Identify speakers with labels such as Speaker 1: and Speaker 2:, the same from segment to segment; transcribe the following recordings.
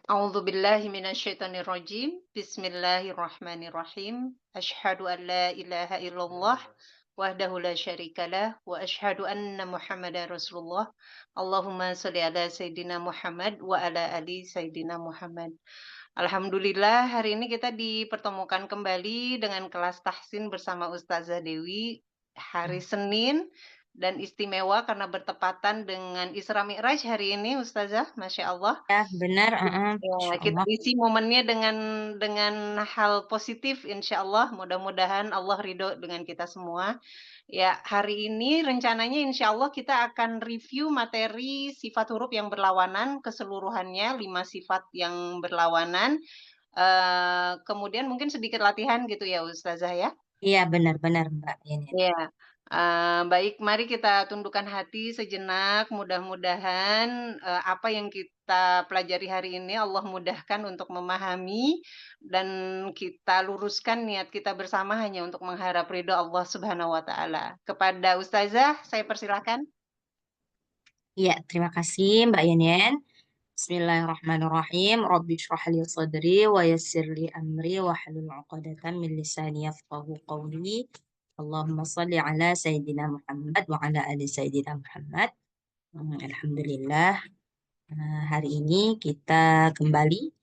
Speaker 1: A'udzu billahi minasyaitonir rajim. Bismillahirrahmanirrahim. Asyhadu an la ilaha illallah wahdahu la syarikalah wa asyhadu anna Muhammadar Rasulullah. Allahumma shalli ala sayidina Muhammad wa ala ali sayidina Muhammad. Alhamdulillah hari ini kita dipertemukan kembali dengan kelas tahsin bersama Ustazah Dewi hari Senin dan istimewa karena bertepatan dengan Isra Mi'raj hari ini Ustazah, Masya Allah.
Speaker 2: Ya, benar,
Speaker 1: Ya,
Speaker 2: Masya
Speaker 1: kita
Speaker 2: Allah.
Speaker 1: isi momennya dengan hal positif insya Allah, mudah-mudahan Allah ridho dengan kita semua. Ya, hari ini rencananya insya Allah kita akan review materi sifat huruf yang berlawanan keseluruhannya, 5 sifat yang berlawanan, kemudian mungkin sedikit latihan gitu ya Ustazah ya?
Speaker 2: Iya, benar-benar Mbak ini.
Speaker 1: Iya, baik mari kita tundukkan hati sejenak, mudah-mudahan, apa yang kita pelajari hari ini Allah mudahkan untuk memahami dan kita luruskan niat kita bersama hanya untuk mengharap ridho Allah Subhanahu wa taala. Kepada Ustazah, saya persilahkan.
Speaker 2: Iya, terima kasih Mbak Yenien. Bismillahirrahmanirrahim. Rabbi shrah li sadri wa yassir li amri wa hlul 'uqdatam min lisani yafqahu qawli. Allahumma shalli ala Sayyidina Muhammad wa ala ali Sayyidina Muhammad. Alhamdulillah, hari ini kita kembali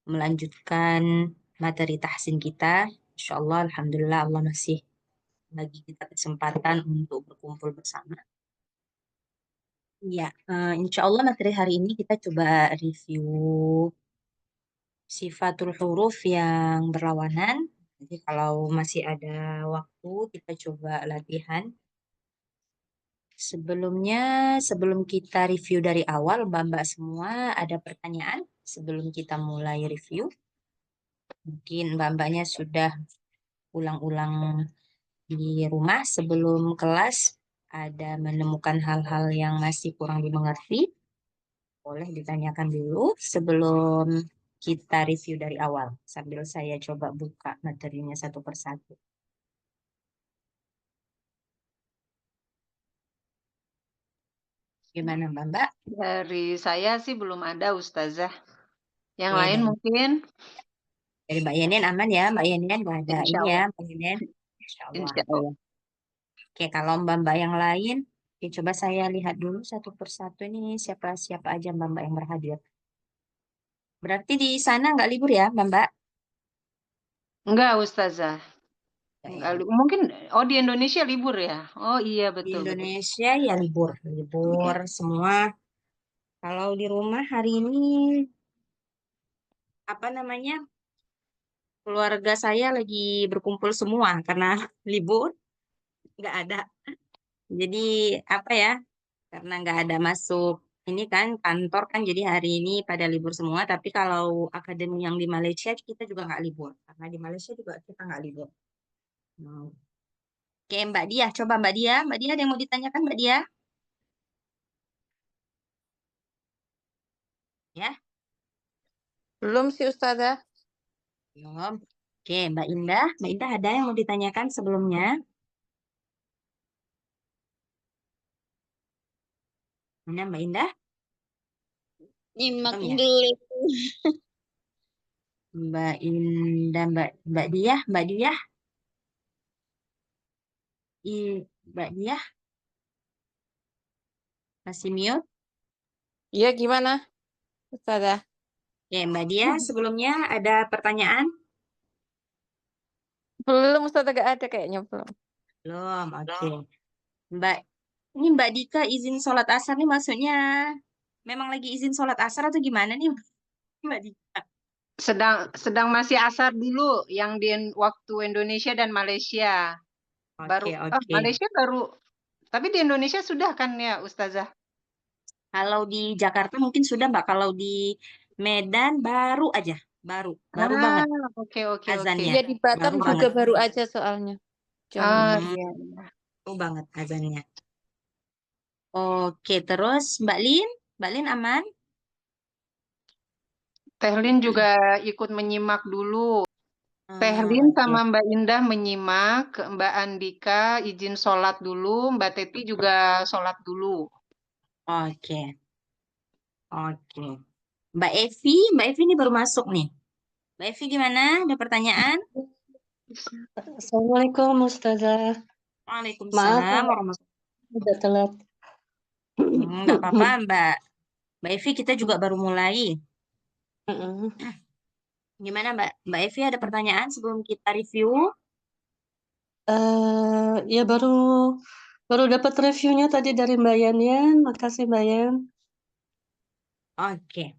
Speaker 2: melanjutkan materi tahsin kita. Insya Allah, Alhamdulillah Allah masih bagi kita kesempatan untuk berkumpul bersama. Ya, insya Allah materi hari ini kita coba review sifatul huruf yang berlawanan. Jadi kalau masih ada waktu, kita coba latihan. Sebelumnya, sebelum kita review dari awal, Mbak-mbak semua ada pertanyaan sebelum kita mulai review. Mungkin Mbak-mbaknya sudah ulang-ulang di rumah sebelum kelas, ada menemukan hal-hal yang masih kurang dimengerti. Boleh ditanyakan dulu sebelum kita review dari awal, sambil saya coba buka materinya satu persatu. Gimana Mbak?
Speaker 1: Dari saya sih belum ada Ustazah. Yang
Speaker 2: Oke,
Speaker 1: lain mungkin?
Speaker 2: dari Mbak Yenin aman ya? Mbak Yenin nggak ada
Speaker 1: Insya
Speaker 2: ini ya,
Speaker 1: Allah,
Speaker 2: Mbak Yenin? Insya Allah.
Speaker 1: insya Allah.
Speaker 2: Oke, kalau Mbak-mbak yang lain, oke, coba saya lihat dulu satu persatu ini siapa-siapa aja Mbak-mbak yang berhadir. Berarti di sana nggak libur ya, Mbak-mbak?
Speaker 1: Enggak Ustazah.
Speaker 2: Nggak
Speaker 1: Enggak
Speaker 2: ya.
Speaker 1: mungkin oh di Indonesia libur ya? Oh iya
Speaker 2: Di
Speaker 1: betul betul.
Speaker 2: Indonesia ya libur,
Speaker 1: Iya.
Speaker 2: libur semua. Kalau di rumah hari ini apa namanya? Keluarga saya lagi berkumpul semua karena libur, nggak ada. Jadi apa ya? Karena nggak ada masuk ini kan kantor kan, jadi hari ini pada libur semua. Tapi kalau akademi yang di Malaysia kita juga nggak libur, karena di Malaysia juga kita nggak libur. Hmm. Oke, Mbak Dia, coba Mbak Dia ada yang mau ditanyakan Mbak Dia? Ya,
Speaker 3: Belum sih Ustazah.
Speaker 2: belum. Oke, Mbak Indah ada yang mau ditanyakan sebelumnya? Mana Mbak Indah?
Speaker 3: Nyimak
Speaker 2: Belum ya?
Speaker 3: dulu.
Speaker 2: Mbak Indah, Mbak Dia, Mbak Dia masih mute.
Speaker 3: Iya gimana Ustazah?
Speaker 2: Oke, Mbak Dia sebelumnya ada pertanyaan?
Speaker 3: Belum Ustazah, gak ada kayaknya belum.
Speaker 2: Belum, oke. Mbak, ini Mbak Dika izin sholat asar nih maksudnya memang lagi izin sholat asar atau gimana nih Mbak Dika?
Speaker 1: Sedang masih asar dulu yang di waktu Indonesia dan Malaysia. Baru
Speaker 2: Oke, oke.
Speaker 1: Malaysia baru tapi di Indonesia sudah kan ya Ustazah?
Speaker 2: Kalau di Jakarta mungkin sudah Mbak, kalau di Medan baru aja, baru banget
Speaker 1: Oke oke oke.
Speaker 2: azannya,
Speaker 3: Iya di Batam
Speaker 2: baru
Speaker 3: juga
Speaker 2: banget,
Speaker 3: baru aja soalnya. Jam
Speaker 2: hmm,
Speaker 1: Iya.
Speaker 2: baru banget azannya. Oke, terus Mbak Lin aman?
Speaker 1: Teh Lin juga ikut menyimak dulu. Teh Lin sama
Speaker 2: Oke,
Speaker 1: Mbak Indah menyimak, Mbak Andika izin sholat dulu, Mbak Teti juga sholat dulu.
Speaker 2: oke, oke. Mbak Evi ini baru masuk nih. Mbak Evi gimana? Ada pertanyaan?
Speaker 4: Assalamualaikum Ustazah. Maaf
Speaker 2: Waalaikumsalam warahmatullahi
Speaker 4: udah telat.
Speaker 2: Nggak apa-apa, Mbak Evi, kita juga baru mulai.
Speaker 4: Mm-mm.
Speaker 2: Gimana Mbak Evi, ada pertanyaan sebelum kita review?
Speaker 4: Ya baru dapat reviewnya tadi dari Mbak Yan. Makasih Mbak Yan.
Speaker 2: Oke.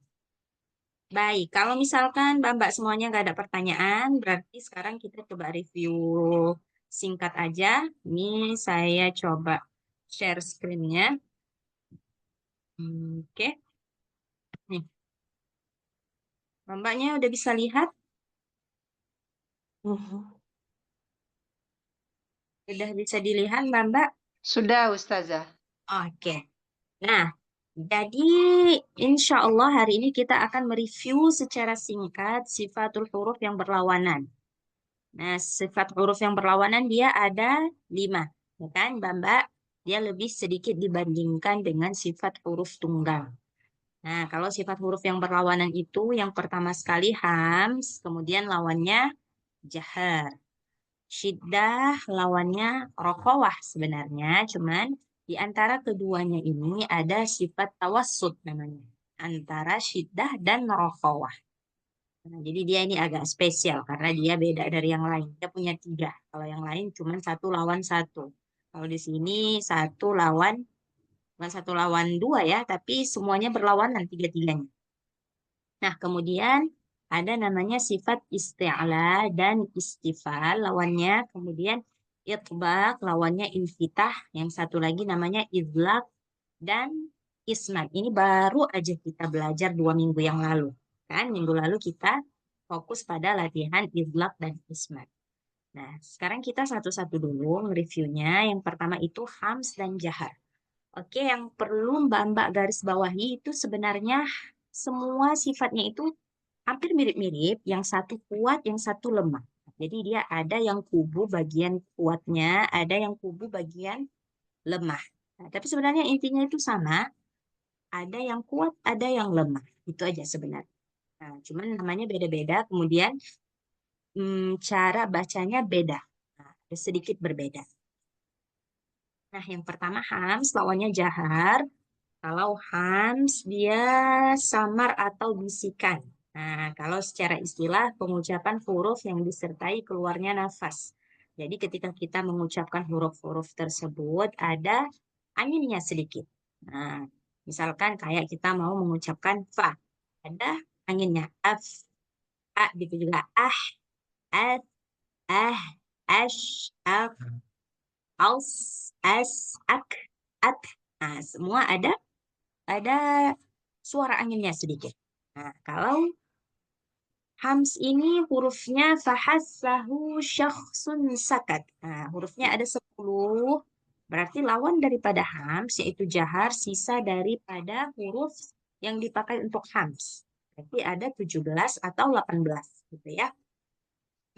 Speaker 2: Baik, kalau misalkan Mbak semuanya nggak ada pertanyaan, berarti sekarang kita coba review singkat aja. Ini saya coba share screen-nya. Oke. Nih. Mbaknya udah bisa lihat?
Speaker 4: Mhm.
Speaker 2: Udah bisa dilihat, Mbak?
Speaker 1: Sudah, Ustazah.
Speaker 2: Oke. Nah, jadi insya Allah hari ini kita akan mereview secara singkat sifatul huruf yang berlawanan. Nah, sifat huruf yang berlawanan dia ada 5. Ya kan, Mbak? Dia lebih sedikit dibandingkan dengan sifat huruf tunggal. Nah, kalau sifat huruf yang berlawanan itu yang pertama sekali hams, kemudian lawannya jahar. Syiddah lawannya rokhawah sebenarnya, cuman di antara keduanya ini ada sifat tawassut namanya. Antara syiddah dan rokhawah. Nah, jadi dia ini agak spesial karena dia beda dari yang lain. Dia punya 3. Kalau yang lain cuma 1 lawan 1. Kalau di sini 1 lawan, bukan 1 lawan 2 ya, tapi semuanya berlawanan 3-3-nya. Nah, kemudian ada namanya sifat isti'la dan istifal lawannya. Kemudian itbaq lawannya infitah. Yang satu lagi namanya idlaq dan isnad. Ini baru aja kita belajar 2 minggu yang lalu. Kan, minggu lalu kita fokus pada latihan idlaq dan isnad. Nah, sekarang kita satu-satu dulu reviewnya. Yang pertama itu hams dan jahar. Oke, yang perlu Mbak garis bawahi itu sebenarnya semua sifatnya itu hampir mirip-mirip, yang satu kuat, yang satu lemah. Jadi dia ada yang kubu bagian kuatnya, ada yang kubu bagian lemah. Nah, tapi sebenarnya intinya itu sama, ada yang kuat, ada yang lemah. Itu aja sebenarnya. Nah, cuman namanya beda-beda, kemudian cara bacanya beda. Nah, ada sedikit berbeda. Nah, yang pertama hams, lawannya jahar. Kalau hams, dia samar atau bisikan. Nah, kalau secara istilah pengucapan huruf yang disertai keluarnya nafas. Jadi ketika kita mengucapkan huruf-huruf tersebut, ada anginnya sedikit. Nah, misalkan kayak kita mau mengucapkan fa, ada anginnya. Af, a gitu juga. Ah, at, ah, ash, ak, aus, as, ak, at. Nah, semua ada suara anginnya sedikit. Nah, kalau hams ini hurufnya fahassahu syakhsun sakat. Nah, hurufnya ada 10. Berarti lawan daripada hams yaitu jahar, sisa daripada huruf yang dipakai untuk hams. Berarti ada 17 atau 18 gitu ya.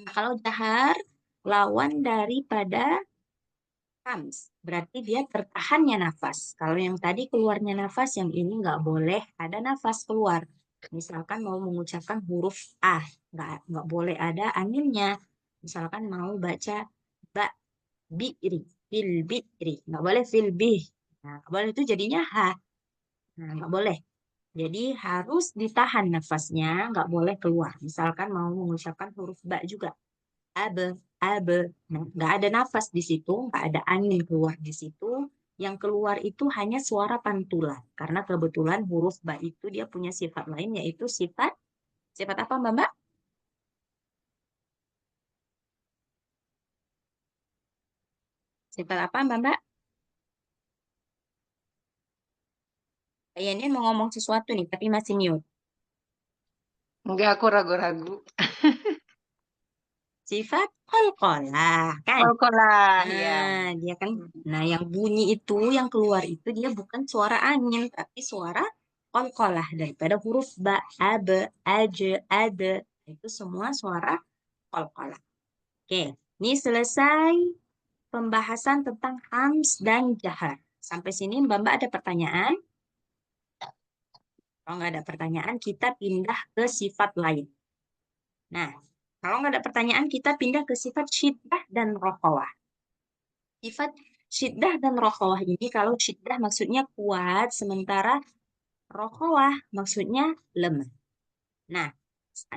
Speaker 2: Nah, kalau jahar lawan daripada hams, berarti dia tertahannya nafas. Kalau yang tadi keluarnya nafas, yang ini nggak boleh ada nafas keluar. Misalkan mau mengucapkan huruf A, nggak boleh ada anginnya. Misalkan mau baca ba, bi'ri, fil bi'ri, nggak boleh fil bih. Nah, nggak boleh itu jadinya ha. Nah, nggak boleh. Jadi harus ditahan nafasnya, nggak boleh keluar. Misalkan mau mengucapkan huruf ba juga abe, abe. Nah, nggak ada nafas di situ, nggak ada angin keluar di situ. Yang keluar itu hanya suara pantulan. Karena kebetulan huruf ba itu dia punya sifat lain, yaitu sifat apa Mbak? Sifat apa Mbak? Kayaknya mau ngomong sesuatu nih, tapi masih mute.
Speaker 1: Enggak, aku ragu-ragu.
Speaker 2: Sifat qalqalah, kan?
Speaker 1: Qalqalah, ya.
Speaker 2: Nah, dia kan, nah yang bunyi itu, yang keluar itu dia bukan suara angin, tapi suara qalqalah daripada huruf ba, abe, aje, ade. Itu semua suara qalqalah. Oke, ini selesai pembahasan tentang hams dan jahar. Sampai sini Mbak ada pertanyaan? Kalau nggak ada pertanyaan, kita pindah ke sifat lain. Nah, kalau nggak ada pertanyaan, kita pindah ke sifat syiddah dan rokhawah. Sifat syiddah dan rokhawah ini, kalau syiddah maksudnya kuat, sementara rokhawah maksudnya lemah. Nah,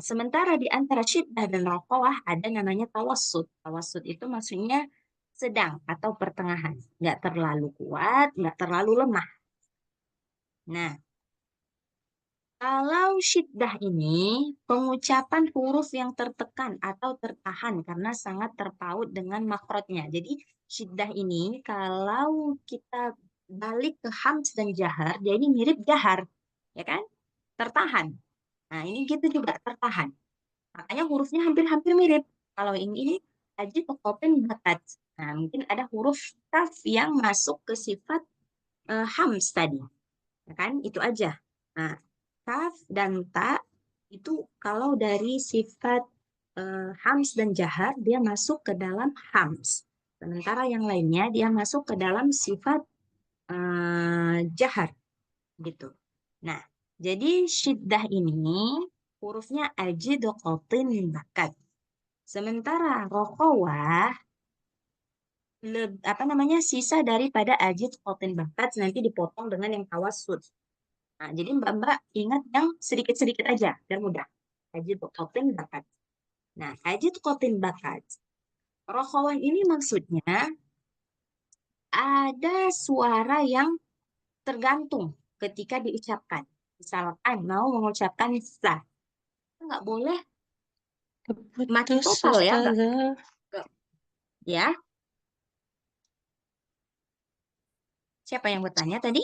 Speaker 2: sementara di antara syiddah dan rokhawah ada namanya tawassut. Tawassut itu maksudnya sedang atau pertengahan. Nggak terlalu kuat, nggak terlalu lemah. Nah, kalau syiddah ini pengucapan huruf yang tertekan atau tertahan karena sangat terpaut dengan makrotnya. Jadi syiddah ini kalau kita balik ke hams dan jahar, dia ini mirip jahar, ya kan? Tertahan. Nah, ini gitu juga tertahan. Makanya hurufnya hampir-hampir mirip. Kalau ini ajib kopen bakat. Nah, mungkin ada huruf kaf yang masuk ke sifat hams tadi. Ya kan? Itu aja. Nah, kaf dan ta itu kalau dari sifat hams dan jahar dia masuk ke dalam hams. Sementara yang lainnya dia masuk ke dalam sifat jahar gitu. Nah, jadi syiddah ini hurufnya ajid qatin bakat. Sementara rokhawah apa namanya sisa daripada ajid qatin bakat nanti dipotong dengan yang tawassut. Nah, jadi Mbak-mbak ingat yang sedikit-sedikit aja, biar mudah. Ajid qatin bakat. Nah, ajid qatin bakat. Rokhawah ini maksudnya ada suara yang tergantung ketika diucapkan. Misalkan mau mengucapkan sa, nggak boleh mati
Speaker 4: Keputus,
Speaker 2: total ya,
Speaker 4: Ustazah.
Speaker 2: ya. Siapa yang bertanya tadi?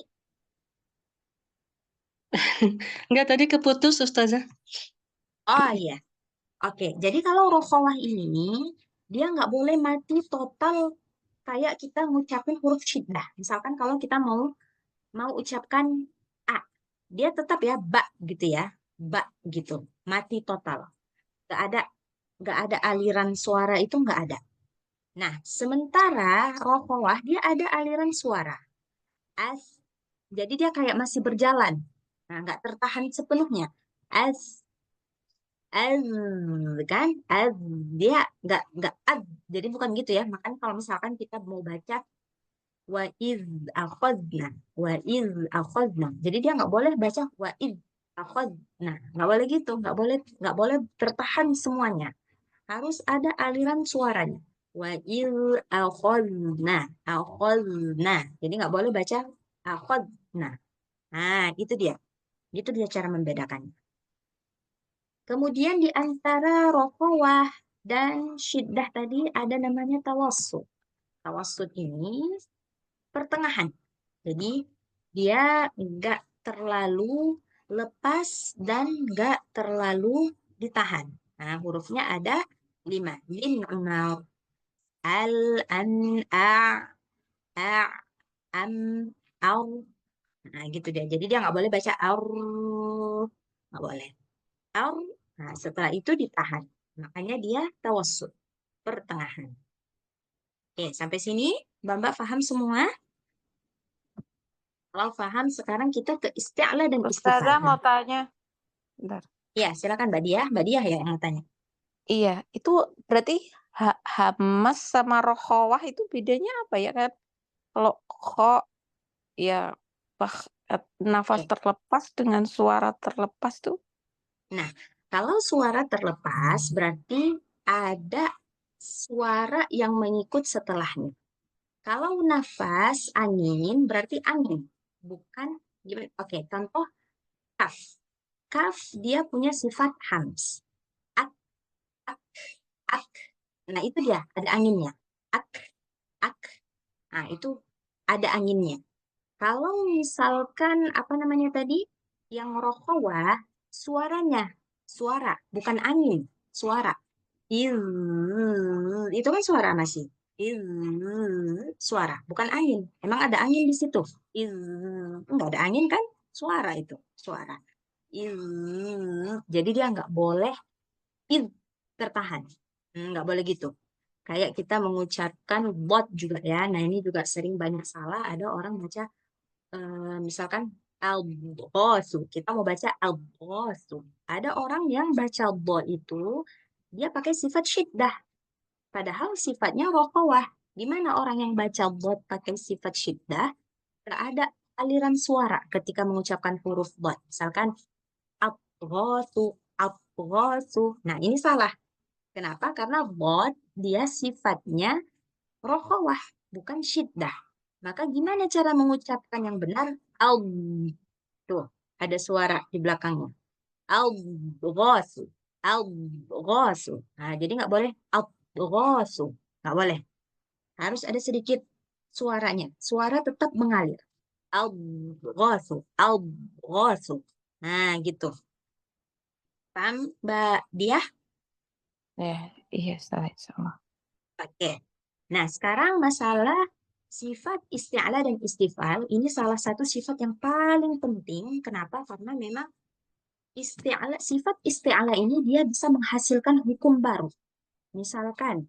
Speaker 4: Enggak, tadi keputus, Ustazah.
Speaker 2: Oh iya, oke. Jadi kalau rokhawah ini dia nggak boleh mati total kayak kita ngucapin huruf syiddah. Misalkan kalau kita mau ucapkan a, dia tetap ya ba gitu ya, ba gitu, mati total. Nggak ada aliran suara itu nggak ada. Nah, sementara rokhawah dia ada aliran suara. As, jadi dia kayak masih berjalan. Nah, nggak tertahan sepenuhnya. As, az, kan? Az, dia nggak ad. Jadi bukan gitu ya. Makanya kalau misalkan kita mau baca wa iz akhadna, wa iz akhadna. Jadi dia nggak boleh baca wa iz akhadna. Nggak boleh gitu. Nggak boleh tertahan semuanya. Harus ada aliran suaranya. Wa iz akhadna, akhadna. Jadi nggak boleh baca akhadna. Nah, itu dia. Itu dia cara membedakannya. Kemudian di antara rokhawah dan syiddah tadi ada namanya tawassut. Tawassut ini pertengahan. Jadi dia nggak terlalu lepas dan nggak terlalu ditahan. Nah, hurufnya ada 5. Lin, al, an, a, am, au. Nah, gitu dia. Jadi dia nggak boleh baca ar, nggak boleh. Ar. Nah, setelah itu ditahan. Makanya dia tawassut, pertengahan. Oke, sampai sini Mbak paham semua? Kalau paham, sekarang kita ke isti'la dan
Speaker 3: Ustazah
Speaker 2: istif'ala.
Speaker 3: mau tanya. Bentar.
Speaker 2: Ya, silakan Mbak Diah. Mbak Diah ya yang mau tanya.
Speaker 3: Iya, itu berarti hamas sama rokhawah itu bedanya apa ya kan? Kalau kho ya nafas
Speaker 2: Oke.
Speaker 3: terlepas dengan suara terlepas tuh.
Speaker 2: Nah, kalau suara terlepas berarti ada suara yang mengikut setelahnya. Kalau nafas angin berarti angin, bukan gimana? Oke, contoh kaf. Kaf dia punya sifat hams. Ak, ak, ak. Nah, itu dia, ada anginnya. Ak, ak. Nah, itu ada anginnya. Kalau misalkan apa namanya tadi yang rokhawah suaranya suara bukan angin suara itu kan suara masih suara bukan angin emang ada angin di situ enggak ada angin kan suara itu suara jadi dia nggak boleh tertahan. Nggak boleh gitu. Kayak kita mengucapkan bot juga ya. Nah ini juga sering banyak salah. Ada orang baca misalkan Al-Ghasu. Kita mau baca Al-Ghasu. Ada orang yang baca bo itu, dia pakai sifat syiddah. Padahal sifatnya rokhawah. Gimana orang yang baca bo pakai sifat syiddah? Gak ada aliran suara ketika mengucapkan huruf bo. Misalkan Al-Ghasu, Al-Ghasu. Nah, ini salah. Kenapa? Karena bo dia sifatnya rokhawah, bukan syiddah. Maka gimana cara mengucapkan yang benar? Al. Tuh, ada suara di belakangnya. Al-ghasu. Al-ghasu. Nah, jadi nggak boleh al-ghasu. Nggak boleh. Harus ada sedikit suaranya. Suara tetap mengalir. Al-ghasu. Al-ghasu. Nah, gitu. Paham, Mbak Diah?
Speaker 3: Iya, sama.
Speaker 2: Oke. Nah, sekarang masalah sifat isti'ala dan istifal. Ini salah satu sifat yang paling penting. Kenapa? Karena memang sifat isti'ala ini dia bisa menghasilkan hukum baru. Misalkan,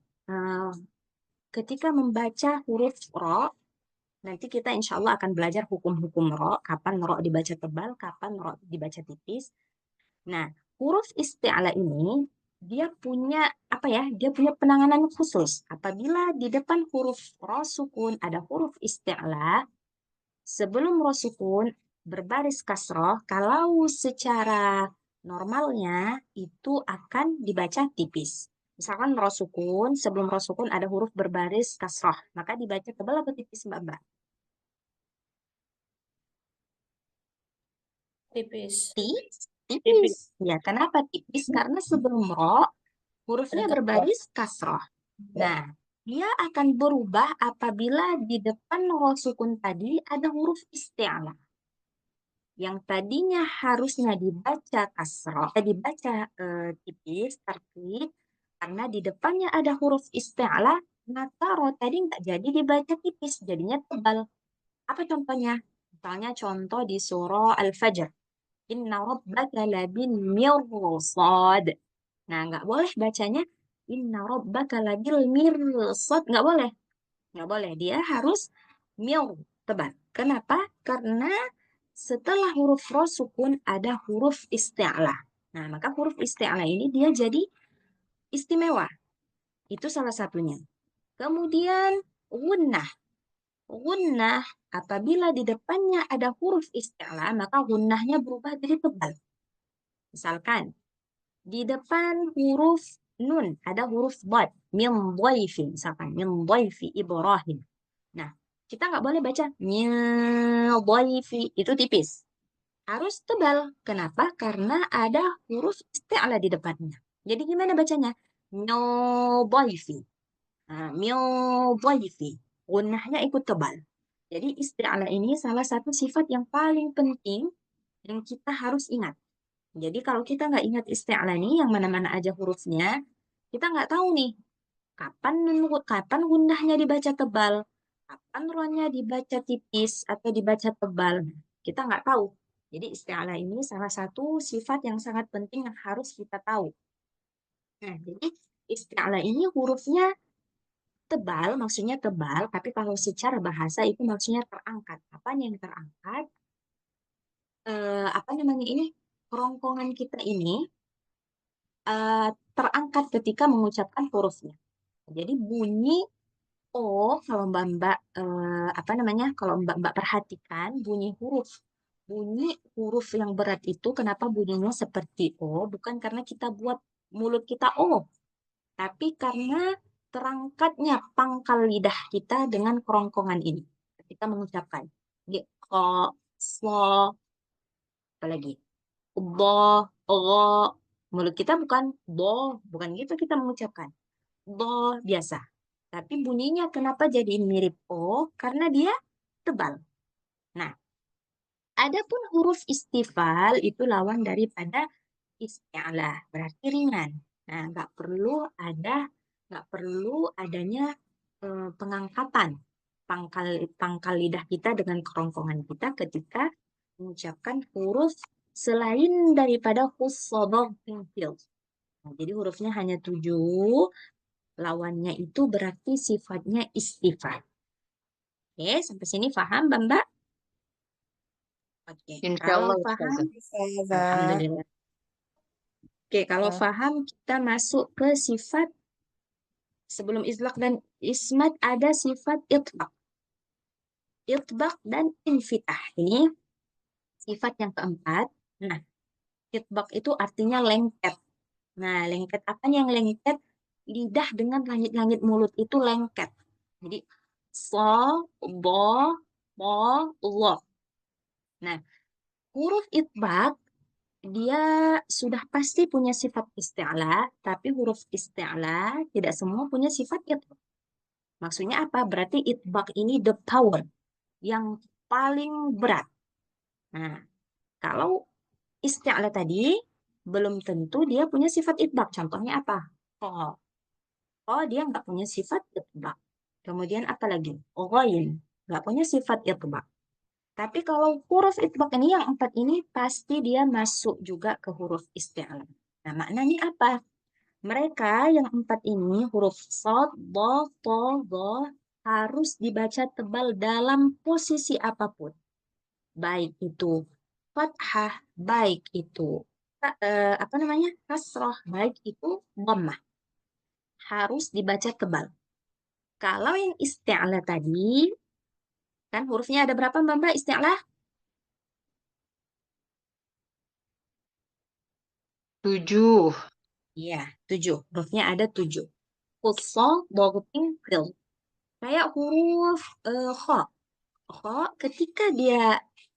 Speaker 2: ketika membaca huruf ro, nanti kita insya Allah akan belajar hukum-hukum ro, kapan ro dibaca tebal, kapan ro dibaca tipis. Nah, huruf isti'ala ini dia punya apa ya? Dia punya penanganan khusus. Apabila di depan huruf ro sukun ada huruf isti'ala, sebelum ro sukun berbaris kasroh, kalau secara normalnya itu akan dibaca tipis. Misalkan ro sukun, sebelum ro sukun ada huruf berbaris kasroh, maka dibaca tebal atau tipis, Mbak?
Speaker 4: Tipis.
Speaker 2: Tipis. Ya, kenapa tipis? Karena sebelum ro, hurufnya
Speaker 4: Ada
Speaker 2: berbaris kasroh. Nah, dia akan berubah apabila di depan ro sukun tadi ada huruf isti'ala. Yang tadinya harusnya dibaca kasroh, dibaca tipis, tertib, karena di depannya ada huruf isti'ala, maka ro tadi nggak jadi dibaca tipis, jadinya tebal. Apa contohnya? Misalnya contoh di surah Al-Fajr. Inna rabbaka labil mirsad. Nah, nggak boleh bacanya Inna rabbaka labil mirsad. Nggak boleh. Nggak boleh. Dia harus tebal. Kenapa? Karena setelah huruf ro sukun ada huruf isti'ala. Nah, maka huruf isti'ala ini dia jadi istimewa. Itu salah satunya. Kemudian gunnah. Gunnah, apabila di depannya ada huruf isti'ala, maka gunnahnya berubah jadi tebal. Misalkan, di depan huruf nun ada huruf dad, min dhaifi, misalkan min dhaifi Ibrahim. Nah, kita nggak boleh baca min dhaifi, itu tipis. Harus tebal. Kenapa? Karena ada huruf isti'ala di depannya. Jadi gimana bacanya? Min dhaifi. Nah, min dhaifi. Gunnahnya ikut tebal. Jadi isti'ala ini salah satu sifat yang paling penting yang kita harus ingat. Jadi kalau kita nggak ingat isti'ala nih, yang mana-mana aja hurufnya, kita nggak tahu nih, kapan gundahnya dibaca tebal, kapan rohnya dibaca tipis atau dibaca tebal. Kita nggak tahu. Jadi isti'ala ini salah satu sifat yang sangat penting yang harus kita tahu. Nah, jadi isti'ala ini hurufnya tebal, maksudnya tebal, tapi kalau secara bahasa itu maksudnya terangkat. Apanya yang terangkat? Apa namanya ini? Kerongkongan kita ini terangkat ketika mengucapkan hurufnya. Jadi bunyi O, kalau Mbak-Mbak apa namanya? Kalau Mbak-Mbak perhatikan bunyi huruf yang berat itu kenapa bunyinya seperti O? Bukan karena kita buat mulut kita O, tapi karena terangkatnya pangkal lidah kita dengan kerongkongan ini ketika mengucapkan. Jadi ko, so, apalagi bo, o. Mulut kita bukan bo, bukan gitu kita mengucapkan. Bo biasa. Tapi bunyinya kenapa jadi mirip O? Karena dia tebal. Nah, adapun huruf istifal itu lawan daripada isti'ala, berarti ringan. Nah, nggak perlu adanya pengangkatan pangkal lidah kita dengan kerongkongan kita ketika mengucapkan huruf selain daripada hussobog fil. Nah, jadi hurufnya hanya 7, lawannya itu berarti sifatnya istifal. Oke, sampai sini paham, Mbak? Oke,
Speaker 1: Insya
Speaker 2: kalau
Speaker 1: Allah
Speaker 2: paham,
Speaker 1: Ustazah.
Speaker 3: Ustazah.
Speaker 2: alhamdulillah. Oke, kalau paham kita masuk ke sifat sebelum izlaq dan ismat ada sifat itbaq. Itbaq dan infitah. Ini sifat yang keempat. Nah, itbaq itu artinya lengket. Nah, lengket apa yang lengket? Lidah dengan langit-langit mulut itu lengket. Jadi, so, bo, mo, lo. Nah, huruf itbaq dia sudah pasti punya sifat isti'la, tapi huruf isti'la tidak semua punya sifat itbaq. Maksudnya apa? Berarti itbaq ini the power yang paling berat. Nah, kalau isti'la tadi belum tentu dia punya sifat itbaq. Contohnya apa? Oh, dia nggak punya sifat itbaq. Kemudian apa lagi? Ghain, nggak punya sifat itbaq. Tapi kalau huruf itbaq ini yang empat ini pasti dia masuk juga ke huruf isti'la. Nah, maknanya apa? Mereka yang empat ini huruf shad, dha, tha, dha harus dibaca tebal dalam posisi apapun. Baik itu fathah, baik itu kasrah, baik itu dhammah. Harus dibaca tebal. Kalau yang isti'la tadi, kan hurufnya ada berapa Mbak isti'la?
Speaker 1: 7.
Speaker 2: Iya, 7. Hurufnya ada 7. Qusal, dhaghtin, qil. Kayak huruf kha. Kha ketika dia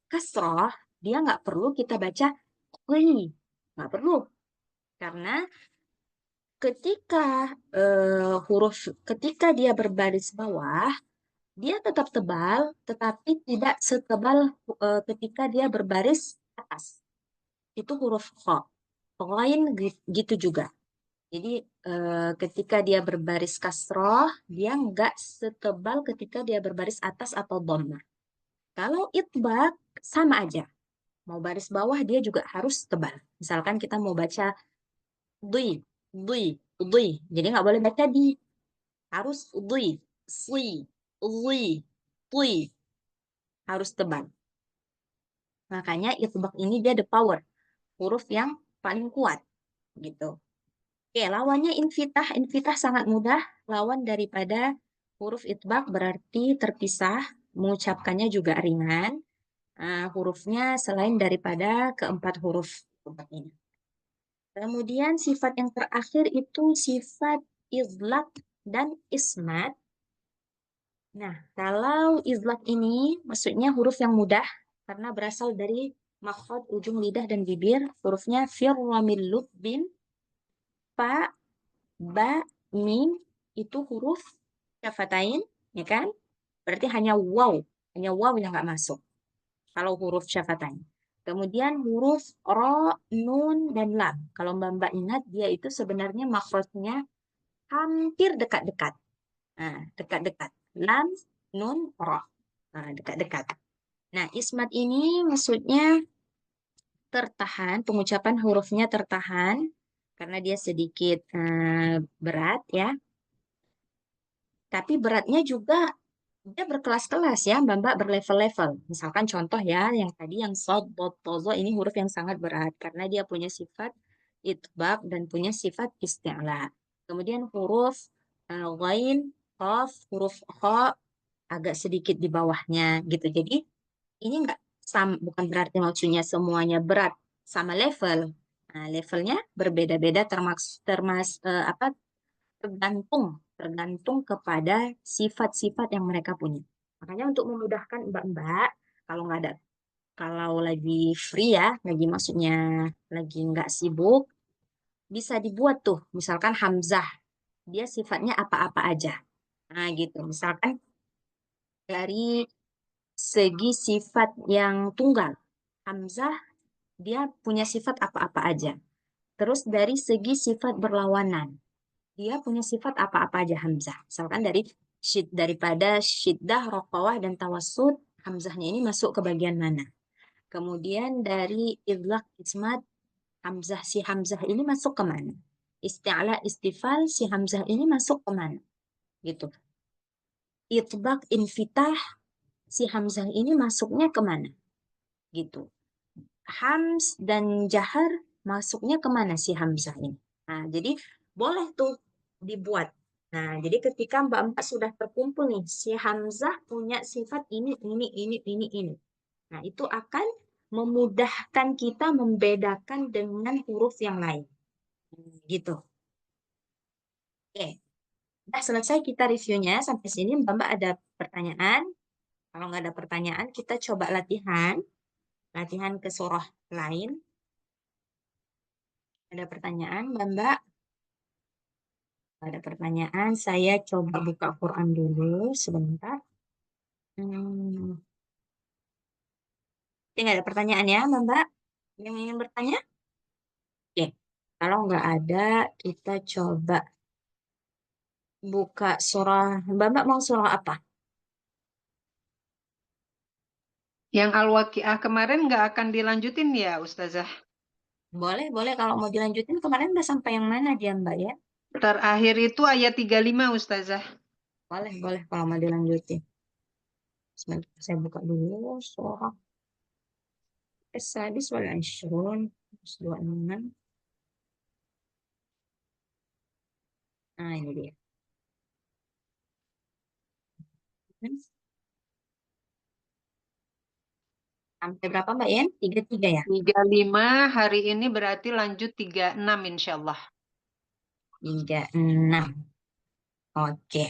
Speaker 2: kasrah, dia nggak perlu kita baca qi. Nggak perlu. Karena ketika dia berbaris bawah, dia tetap tebal, tetapi tidak setebal ketika dia berbaris atas. Itu huruf kha. Lain gitu juga. Jadi ketika dia berbaris kasroh, dia nggak setebal ketika dia berbaris atas atau dhammah. Kalau itbaq sama aja. Mau baris bawah dia juga harus tebal. Misalkan kita mau baca dui, dui, dui. Jadi nggak boleh baca di. Harus dui, sui, dui, tui. Harus tebal. Makanya itbaq ini dia the power. Huruf yang paling kuat. Gitu. Oke, lawannya infitah. Infitah sangat mudah. Lawan daripada huruf itbaq berarti terpisah. Mengucapkannya juga ringan. Hurufnya selain daripada keempat huruf keempat ini. Kemudian sifat yang terakhir itu sifat izlaq dan ismat. Nah, kalau izlaq ini maksudnya huruf yang mudah karena berasal dari makhraj ujung lidah dan bibir. Hurufnya firra min lubbin, fa, ba, mim itu huruf syafatain, ya kan? Berarti hanya wow yang nggak masuk. Kalau huruf syafatain. Kemudian huruf ro, nun, dan lam. Kalau Mbak ingat, dia itu sebenarnya makhrajnya hampir dekat-dekat. Nah, dekat-dekat. Lam, nun, ro. Nah, dekat-dekat. Nah, ismat ini maksudnya tertahan, pengucapan hurufnya tertahan karena dia sedikit berat ya. Tapi beratnya juga dia berkelas-kelas ya, Mbak berlevel-level. Misalkan contoh ya, yang tadi yang shad, dha, tha, dha ini huruf yang sangat berat karena dia punya sifat itbaq dan punya sifat isti'la. Kemudian huruf ghain, qaf, huruf kha agak sedikit di bawahnya gitu. Jadi ini enggak bukan berarti maksudnya semuanya berat sama level. Nah, levelnya berbeda-beda tergantung kepada sifat-sifat yang mereka punya. Makanya untuk memudahkan mbak-mbak, kalau nggak ada, kalau lagi free ya, lagi maksudnya lagi nggak sibuk, bisa dibuat tuh, misalkan hamzah, dia sifatnya apa-apa aja. Nah gitu, misalkan dari segi sifat yang tunggal, hamzah dia punya sifat apa-apa aja. Terus dari segi sifat berlawanan, dia punya sifat apa-apa aja hamzah. Misalkan daripada syiddah, roqawah, dan tawassut, hamzahnya ini masuk ke bagian mana. Kemudian dari idlaq, ismat, si hamzah ini masuk ke mana. Isti'la, istifal, si hamzah ini masuk ke mana. Gitu. Itbaq, infitah, si hamzah ini masuknya ke mana. gitu. Hams dan jahar masuknya kemana sih hamzah ini? Nah, jadi boleh tuh dibuat. Nah, jadi ketika mbak-mbak sudah terkumpul nih, si hamzah punya sifat ini. Nah, itu akan memudahkan kita membedakan dengan huruf yang lain. Gitu. Oke. Nah, selesai kita reviewnya sampai sini. Mbak-mbak ada pertanyaan? Kalau nggak ada pertanyaan, kita coba latihan. Latihan ke surah lain. Ada pertanyaan, Mbak-mbak? Ada pertanyaan, saya coba buka Quran dulu sebentar. Ini nggak ada pertanyaan ya, Mbak? Yang ingin bertanya? Oke. Kalau nggak ada, kita coba buka surah. Mbak mau surah apa?
Speaker 1: Yang Al-Waqiah kemarin nggak akan dilanjutin ya, Ustazah?
Speaker 2: Boleh. Kalau mau dilanjutin, kemarin udah sampai yang mana dia, Mbak ya?
Speaker 1: Terakhir itu ayat 35, Ustazah.
Speaker 2: Boleh kalau mau dilanjutin. Sebentar, saya buka dulu surah As-Sadis wal Ashrun 26. Nah, ini dia. Sampai berapa, Mbak Yen? 33 ya?
Speaker 1: 35 hari ini berarti lanjut 36 insya Allah.
Speaker 2: 36. Oke.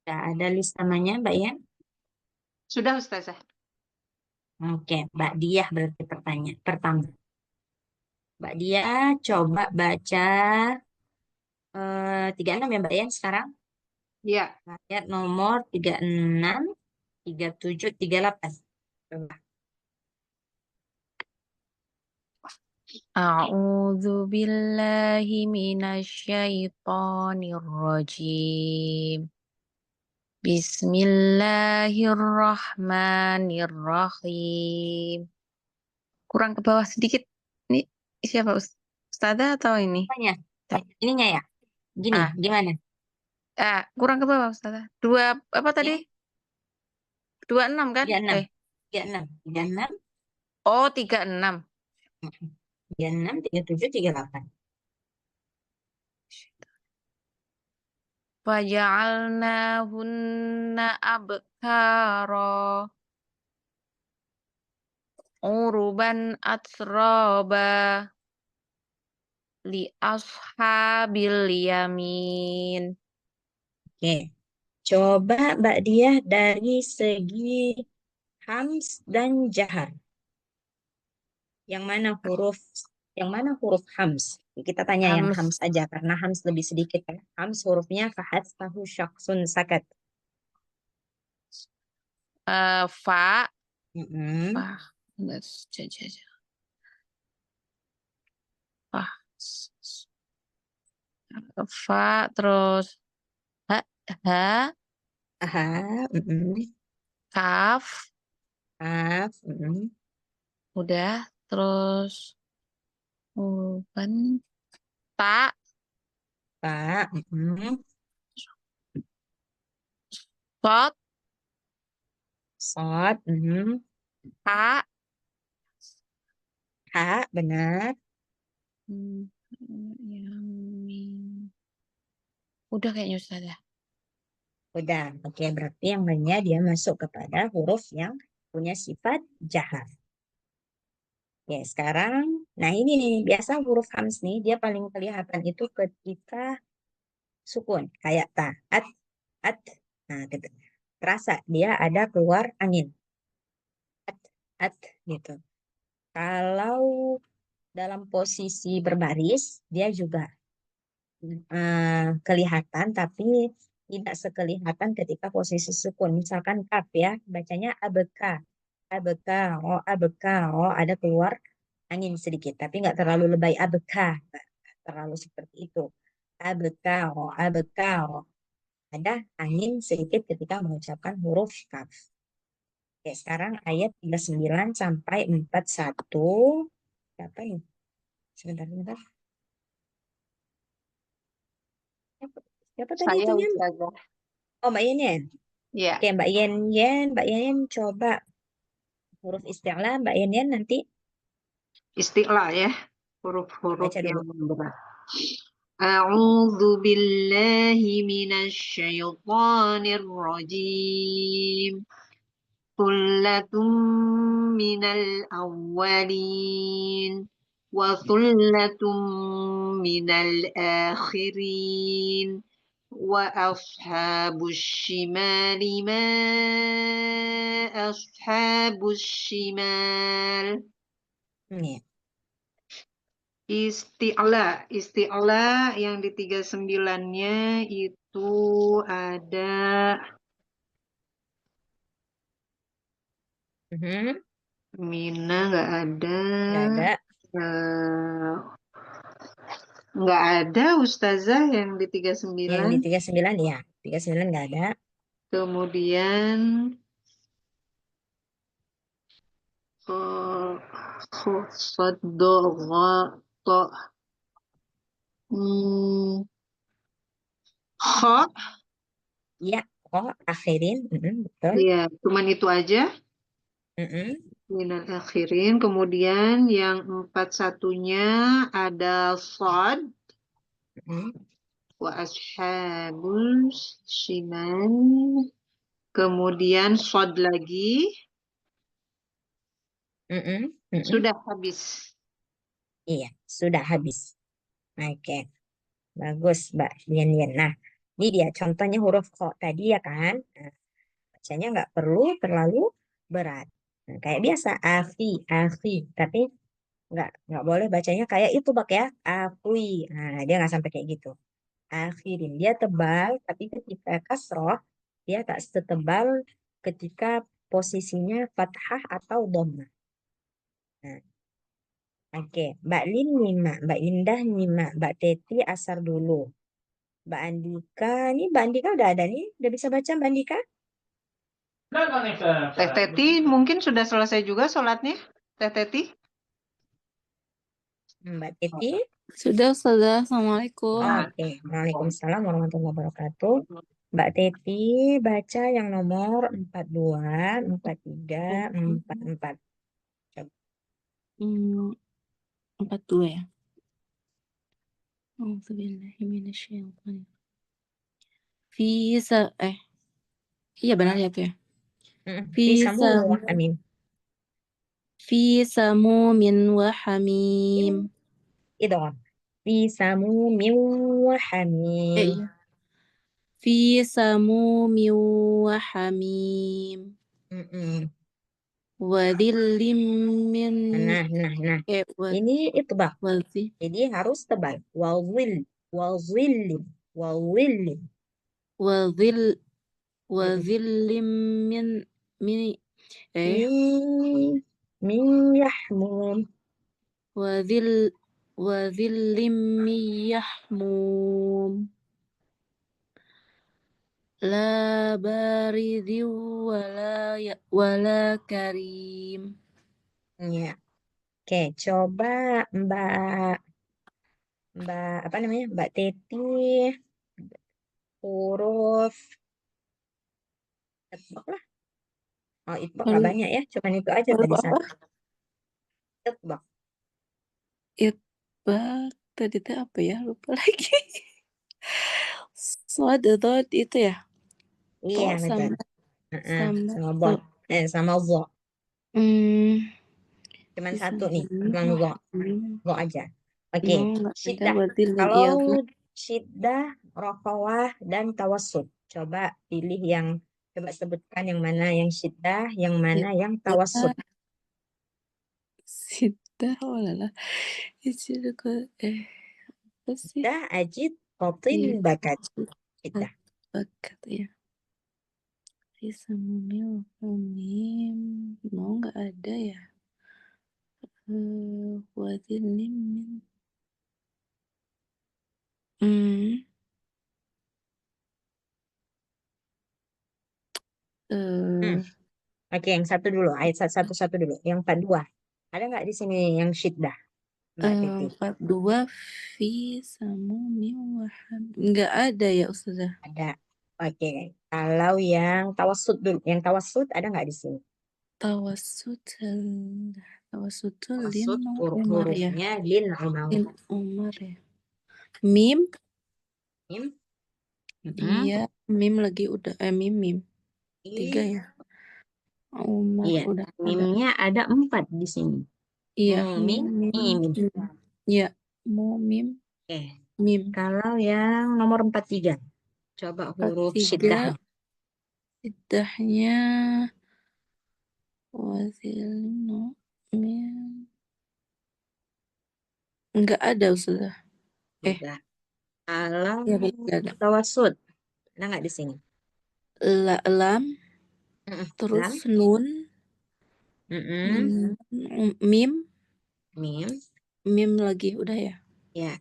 Speaker 2: Sudah ada list namanya, Mbak Yen?
Speaker 1: Sudah, Ustazah.
Speaker 2: Oke, Mbak Diah berarti pertama. Mbak Diah coba baca 36 ya, Mbak Yen sekarang?
Speaker 1: Ya.
Speaker 2: Ayat nomor 36, 37, 38. Coba.
Speaker 3: A'udzu billahi minasyaitonir rajim. Bismillahirrahmanirrahim. Kurang ke bawah sedikit. Ini siapa Ustazah atau ini?
Speaker 2: Apanya? Ininya ya? Gini,
Speaker 3: Ah,
Speaker 2: gimana?
Speaker 3: kurang ke bawah Ustazah. Dua apa tadi?
Speaker 2: Ya,
Speaker 3: 26 kan?
Speaker 2: 36. 36. 36.
Speaker 3: Oh 36.
Speaker 2: 36, 37, 38.
Speaker 3: Faja'alnahunna abkara uruban atsroba li ashabil yamin.
Speaker 2: Oke. Coba Mbak Diah dari segi hams dan jahar. Yang mana huruf hams? Kita tanya yang
Speaker 3: Hams
Speaker 2: hams aja karena hams lebih sedikit ya. Hams hurufnya fahat tahu syaksun sakat.
Speaker 3: fa
Speaker 2: Mm-mm.
Speaker 3: fa enggak, fa fa terus ha ha
Speaker 2: Aha, mm-mm.
Speaker 3: kaf
Speaker 2: Kaf, mm-mm.
Speaker 3: udah terus uruban ta
Speaker 2: Ta, mm-mm.
Speaker 3: sot
Speaker 2: Sod, mm-mm.
Speaker 3: ha
Speaker 2: Ha, benar.
Speaker 3: yamin. Udah kayaknya Ustazah.
Speaker 2: Udah, oke. Berarti yang lainnya dia masuk kepada huruf yang punya sifat jahar. Ya, sekarang, nah ini nih, biasa huruf hams nih, dia paling kelihatan itu ketika sukun. Kayak ta, at. Nah, gitu. Terasa dia ada keluar angin. At, gitu. Kalau dalam posisi berbaris, dia juga kelihatan, tapi tidak sekelihatan ketika posisi sukun. Misalkan kaf ya, bacanya abeka. Abeka, oh ada keluar angin sedikit, tapi nggak terlalu lebay abeka, nggak terlalu seperti itu. Abeka, oh ada angin sedikit ketika mengucapkan huruf kaf. Oke, sekarang ayat 39 sampai 41. Siapa nih? Sebentar. Siapa tadi
Speaker 1: Saya,
Speaker 2: itunya?
Speaker 1: Ustazah.
Speaker 2: Oh, Mbak Yen.
Speaker 1: Ya.
Speaker 2: Oke, Mbak Yen coba Huruf isti'la Mbak Yan nanti
Speaker 1: Isti'la ya, huruf-huruf
Speaker 2: baca dulu.
Speaker 1: yang berat. A'udzu billahi minasy syaithanir rajim. Thullatun minal awwalin wa thullatun minal akhirin wa ashabus shimali ma ashabus shimal.
Speaker 2: Iya.
Speaker 1: Isti'la yang di 39-nya itu ada
Speaker 2: Mhm.
Speaker 1: Mina, nggak ada.
Speaker 2: Nggak ada.
Speaker 1: Eh, nggak ada Ustazah yang di
Speaker 2: Yang di
Speaker 1: 39.
Speaker 2: 39 ya. 39 nggak ada.
Speaker 1: Kemudian Sadogha Kha,
Speaker 2: Iya. Oh, akhirin. Betul.
Speaker 1: ya cuman itu aja.
Speaker 2: Mhm.
Speaker 1: Minal akhirin. Kemudian yang 41-nya ada Shad
Speaker 2: Mhm.
Speaker 1: wa ashabul shimal. Kemudian Shad lagi.
Speaker 2: Mhm. Mhm.
Speaker 1: Sudah habis.
Speaker 2: Iya, sudah habis. Oke. Bagus, Mbak Yan. Nah, ini dia contohnya huruf kok tadi ya kan. Nah, bacanya nggak perlu terlalu berat. Nah, kayak biasa, afi. Tapi nggak boleh bacanya kayak itu, Pak ya. Afwi. Nah, dia nggak sampai kayak gitu. Akhirin. Dia tebal, tapi ketika kasroh, dia tak setebal ketika posisinya fathah atau dhammah. Nah, oke. Mbak Lin nyimak, Mbak Indah nyimak, Mbak Teti asar dulu. Mbak Andika, ini Mbak Andika udah ada nih, udah bisa baca Mbak Andika?
Speaker 1: Teh Teti mungkin sudah selesai juga sholatnya. Teh Teti.
Speaker 2: Mbak Teti,
Speaker 3: Sudah, Ustazah. Assalamualaikum.
Speaker 2: oke. Waalaikumsalam warahmatullahi wabarakatuh. Mbak Teti baca yang nomor 42, 43, 44. Coba.
Speaker 3: 42 ya. Auzubillahiminasyaitonir. Iya benar ya tuh ya.
Speaker 2: Fi samu wa hamim.
Speaker 3: Fi samumin wa hamim.
Speaker 2: Idgham. Fi samu wa hamim.
Speaker 3: Iya. Fi samumin wa hamim.
Speaker 2: Mm-mm.
Speaker 3: Wa dhillim min
Speaker 2: Nah.
Speaker 3: wa
Speaker 2: Ini itbaq.
Speaker 3: wadhi
Speaker 2: Jadi harus tebal. Wazil.
Speaker 3: wa dhil wa
Speaker 2: Mm-mm.
Speaker 3: dhillim min min
Speaker 2: Min yahmum.
Speaker 3: wa dhillim min yahmum. La baridhi wala karim.
Speaker 2: Ya. Oke, coba Mbak apa namanya? Mbak Teti huruf itbaq lah. Oh, itbaq nggak
Speaker 3: Huruf
Speaker 2: banyak ya, cuman itu aja tadi
Speaker 3: apa?
Speaker 2: satu. Itbaq.
Speaker 3: Itbaq tadi itu apa ya? Lupa lagi. Dot itu ya.
Speaker 2: Iya,
Speaker 3: To
Speaker 2: betul.
Speaker 3: sama
Speaker 2: Sama
Speaker 3: to.
Speaker 2: bot. Sama zo. Cuman
Speaker 3: Bisa
Speaker 2: satu nih, cuman zo. Zo aja. Oke,
Speaker 3: no nggak ada
Speaker 2: syiddah.
Speaker 3: berarti
Speaker 2: Kalau
Speaker 3: iya
Speaker 2: syiddah, rokhawah, dan tawassut. Coba pilih yang, coba sebutkan yang mana yang syiddah, yang mana yang tawassut.
Speaker 3: Sita wala itu apa sih?
Speaker 2: Syiddah, ajid, qatin,
Speaker 3: Iya,
Speaker 2: bakat. Syiddah.
Speaker 3: bakat ya. Bisa memil mim mau nggak ada ya. Buatin min
Speaker 2: Oke, yang satu dulu, ayat satu dulu. Yang 42. Ada nggak di sini yang syiddah, Mbak Titi?
Speaker 3: 42 fi samu mim waham nggak ada ya Ustazah.
Speaker 2: Ada. Oke, kalau yang tawassut dulu, yang tawassut ada nggak di sini?
Speaker 3: Tawassutul
Speaker 2: Tawassut
Speaker 3: lin Umar ya.
Speaker 2: hurufnya lin Umar.
Speaker 3: Lin Umar ya. Mim,
Speaker 2: Mim.
Speaker 3: iya, mim lagi udah mim. 3 ya. Umar
Speaker 2: Iya,
Speaker 3: udah ada.
Speaker 2: mimnya ada 4 di sini.
Speaker 3: Iya,
Speaker 2: Mim, mim.
Speaker 3: Iya, mim.
Speaker 2: Oke.
Speaker 3: Mim.
Speaker 2: Kalau yang nomor 43, coba huruf
Speaker 3: 43.
Speaker 2: syiddah.
Speaker 3: Siddahnya wazilno mim. Enggak ada Ustazah.
Speaker 2: Udah. Kalau
Speaker 3: Ya, enggak ada.
Speaker 2: tawassut, ada nggak di sini?
Speaker 3: Lam, terus nun, mim,
Speaker 2: Mim.
Speaker 3: lagi udah ya.
Speaker 2: Ya.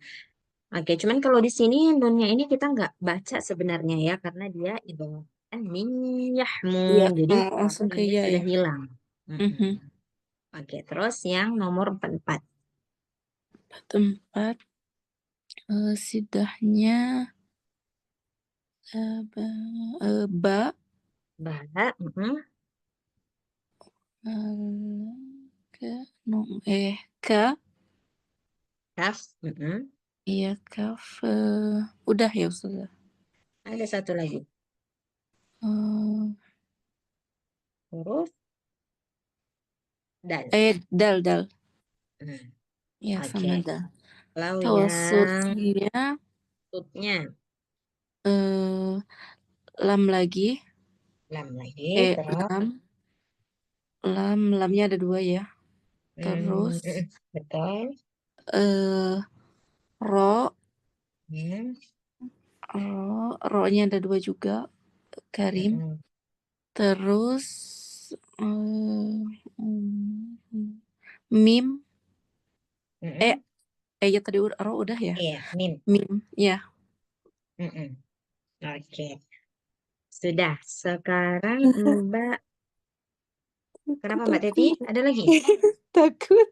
Speaker 2: Oke, cuman kalau di sini nunnya ini kita nggak baca sebenarnya ya, karena dia idghamkan min yahmu.
Speaker 3: Iya,
Speaker 2: Jadi
Speaker 3: langsung ke
Speaker 2: nunnya
Speaker 3: ya
Speaker 2: sudah
Speaker 3: ya.
Speaker 2: hilang. Oke, terus yang nomor 44.
Speaker 3: 4 sidahnya ba,
Speaker 2: Ba,
Speaker 3: ke ka,
Speaker 2: kaf,
Speaker 3: iya kaf, udah ya Ustazah.
Speaker 2: ada satu lagi. Huruf dal.
Speaker 3: Dal. Ya,
Speaker 2: Oke.
Speaker 3: sama dal.
Speaker 2: Kalau yang
Speaker 3: Tawassutnya
Speaker 2: tutnya
Speaker 3: lam lagi.
Speaker 2: Terus
Speaker 3: Lamnya ada 2 ya. Terus
Speaker 2: betul.
Speaker 3: ro, ro-nya ada 2 juga. Karim. Terus mim. Ya tadi ro udah ya.
Speaker 2: Iya, mim.
Speaker 3: Ya.
Speaker 2: Oke. Sudah. Sekarang Mbak. Kenapa Mbak Teti? Ada lagi?
Speaker 3: Takut.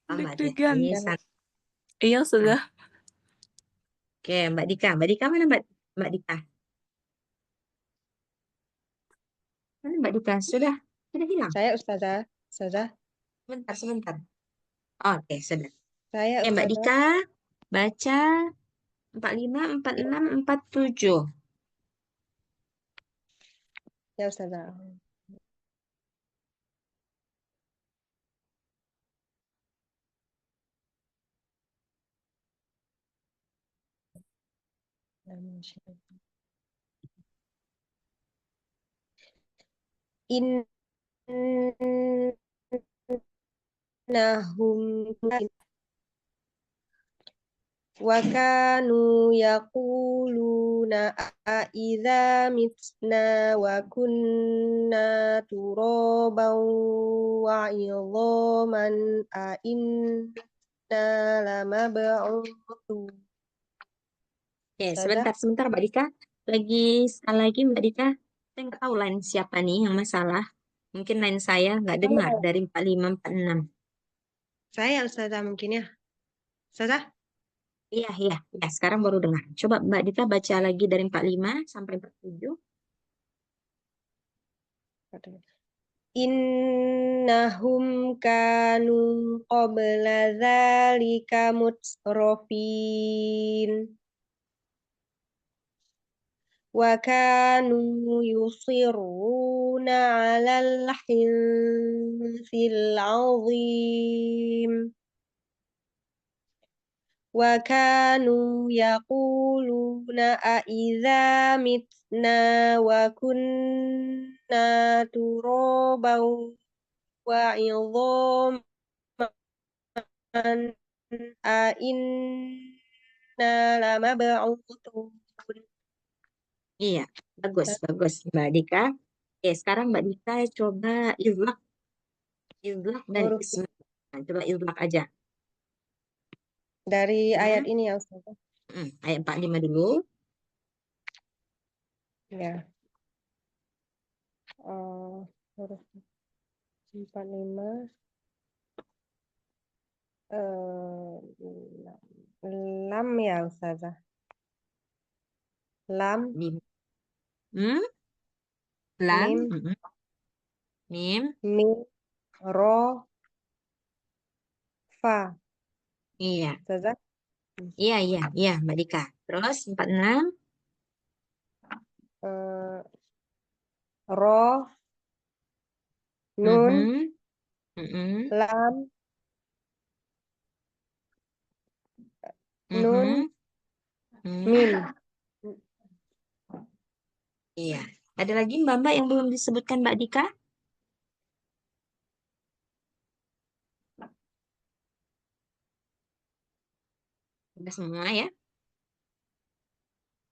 Speaker 2: Mbak
Speaker 3: Deg-degan.
Speaker 2: Teti.
Speaker 3: Iya sudah.
Speaker 2: Oke, Mbak Dika. Mbak Dika mana Mbak Dika? Mana Mbak Dika? Sudah hilang.
Speaker 1: Saya Ustazah.
Speaker 2: Sebentar. Oke, sudah.
Speaker 1: Saya
Speaker 2: Oke, Mbak
Speaker 1: Ustazah.
Speaker 2: Dika baca 45, 46, 47.
Speaker 1: Ya Ustazah. Innahum wa kanu yaquluna idza mitna wa kunna turaban wa idhaman a inna lamab'utsun.
Speaker 2: Oke, sebentar Mbak Dika. Sekali lagi Mbak Dika. Saya nggak tahu line siapa nih yang masalah. Mungkin line saya nggak dengar dari 45, 46.
Speaker 1: Saya Ustazah mungkin ya. Ustazah?
Speaker 2: Iya. Sekarang baru dengar. Coba Mbak Dika baca lagi dari 45 sampai 47.
Speaker 1: Innahum kanu qabla dzalika mutrafin wa kanu yusirruna 'alal hinsil 'azim wa kanu yaquluna a idza mitna wa kunna turaban wa 'idhaman a inna lamab'utsun.
Speaker 2: Iya, bagus Mbak Dika. Oke, sekarang Mbak Dika coba izlak dan
Speaker 1: Huruf
Speaker 2: ism. Coba izlak aja.
Speaker 1: dari
Speaker 2: Ya.
Speaker 1: ayat ini ya Ustaz.
Speaker 2: Ayat 45 dulu.
Speaker 1: Ya. Huruf 45. Lam ya Ustazah. Lam.
Speaker 2: Lam.
Speaker 4: Mim,
Speaker 2: Mim.
Speaker 4: mim, ro, fa.
Speaker 2: Iya.
Speaker 4: Ustazah?
Speaker 2: Iya, Mbak Dika. Terus 46.
Speaker 4: Eh, ro, nun, lam, nun, mim.
Speaker 2: Iya. Ada lagi Mbak yang belum disebutkan Mbak Dika? Udah semua ya?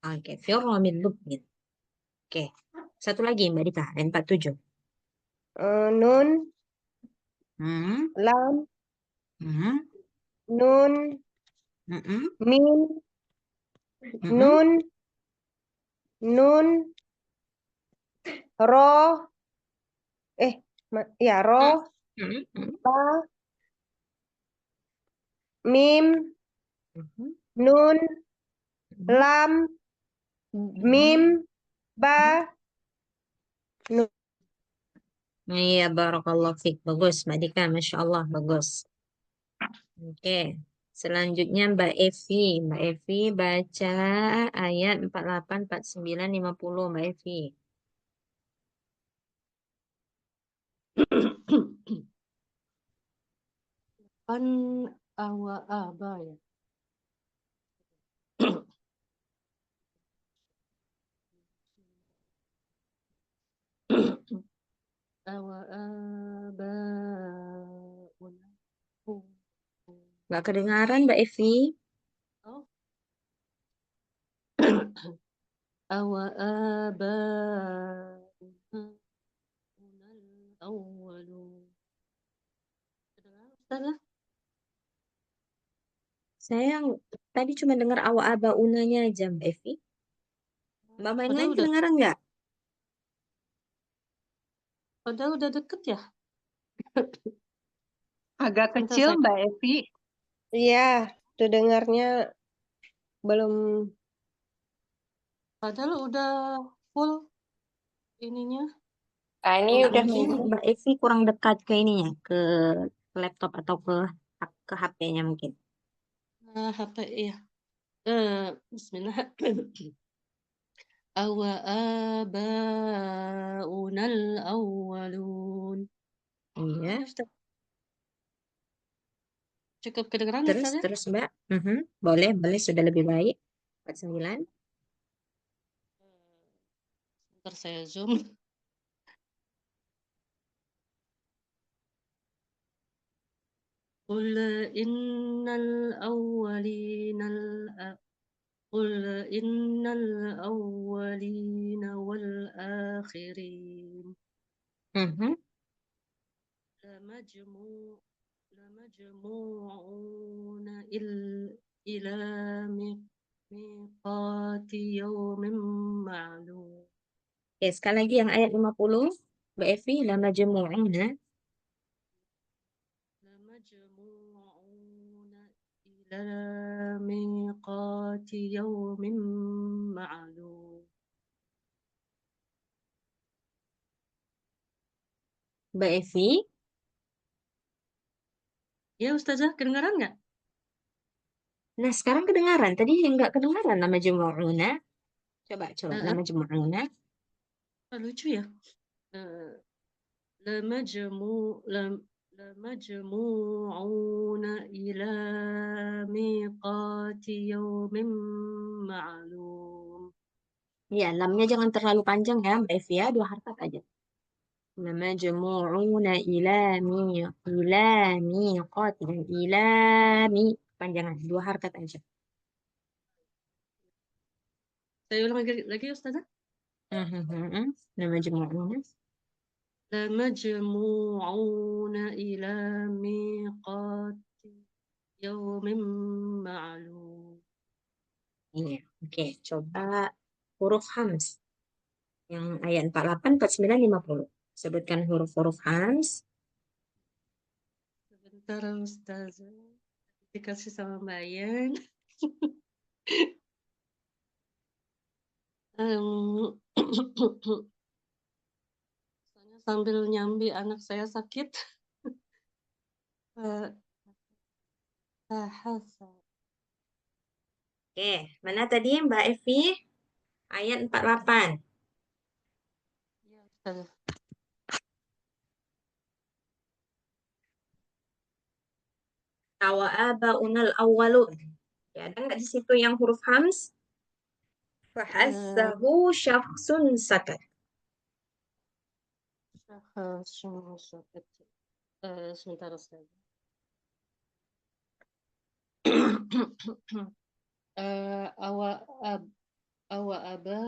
Speaker 2: Oke, Fi'il min lubmin. Oke. Satu lagi Mbak Dika, 47.
Speaker 4: Nun,
Speaker 2: Hmm.
Speaker 4: lam,
Speaker 2: Hmm.
Speaker 4: nun,
Speaker 2: Hmm.
Speaker 4: mim,
Speaker 2: Hmm.
Speaker 4: nun, ro, ro,
Speaker 2: Hmm.
Speaker 4: ba, mim,
Speaker 2: Hmm.
Speaker 4: nun,
Speaker 2: Hmm.
Speaker 4: lam, mim, ba, nun.
Speaker 2: Iya, barakallah fiik. Bagus, Mbak Dika. Masya Allah, bagus. Oke. Selanjutnya Mbak Evi. Mbak Evi baca ayat 48, 49, 50. Mbak Evi.
Speaker 4: Kan awa aba ya. Awa aba
Speaker 2: Nggak kedengaran Mbak Evi.
Speaker 4: Oh. Awa aba awwalun. Kedengaran Ustazah?
Speaker 2: Saya tadi cuma dengar awa-aba unanya aja Mbak Evi. Mbak yang
Speaker 4: Padahal
Speaker 2: lain
Speaker 4: udah
Speaker 2: kedengaran nggak?
Speaker 4: deket ya.
Speaker 1: Agak
Speaker 4: Bentar
Speaker 1: kecil
Speaker 4: saya.
Speaker 1: Mbak Evi.
Speaker 4: Iya, tuh dengarnya belum. Padahal udah full ininya.
Speaker 3: Ini
Speaker 4: Full
Speaker 3: udah
Speaker 2: Mungkin
Speaker 4: audio.
Speaker 2: Mbak Evi kurang dekat ke ininya, ke laptop atau ke HP-nya mungkin.
Speaker 4: HP ya. Bismillah. Awa abaunal awwalun.
Speaker 2: Iya.
Speaker 4: Ustaz. Cukup kedengeran
Speaker 2: Terus,
Speaker 4: Ustaz ya?
Speaker 2: terus Mbak. Boleh, sudah lebih baik. 49.
Speaker 4: Bentar saya zoom. Qul innal awwalinal قل إن الأولين والآخرين لمجموعون إلى ميقات يوم معلوم.
Speaker 2: Oke, sekali lagi yang ayat 50. Mbak Evi, lama jemu'una.
Speaker 4: لمجموعون إلى ميقات يوم معلوم.
Speaker 2: Mbak Evi,
Speaker 4: Ya Ustazah, kedengaran nggak?
Speaker 2: nah sekarang kedengaran. Tadi yang nggak kedengaran lama jemu'una. Coba, lama jemu'una.
Speaker 4: Lucu ya. لمجموعون إلى ميقات يوم معلوم.
Speaker 2: Ya, lamnya jangan terlalu panjang ya, Mbak Evi ya. 2 harakat aja. Lamajmu'una ila miqat. Ila mi. Panjangan. 2 harakat aja.
Speaker 4: Saya ulang lagi Ustazah.
Speaker 2: Lamajmu'una.
Speaker 4: لمجموعون إلى ميقات يوم معلوم.
Speaker 2: Iya, oke. Coba huruf hams. Yang ayat 48, 49, 50. Sebutkan huruf-huruf hams.
Speaker 4: Sebentar Ustazah. Dikasih sama Mbak Yan. sambil nyambi anak saya sakit. Bahasa.
Speaker 2: Oke, mana tadi Mbak Evi? Ayat 48.
Speaker 4: Ya, Ustazah.
Speaker 2: Awa abaunal awwalun. Ya, ada nggak di situ yang huruf hams? Fahassahu syakhsun sakat.
Speaker 4: Sebentar Ustazah. Awa aba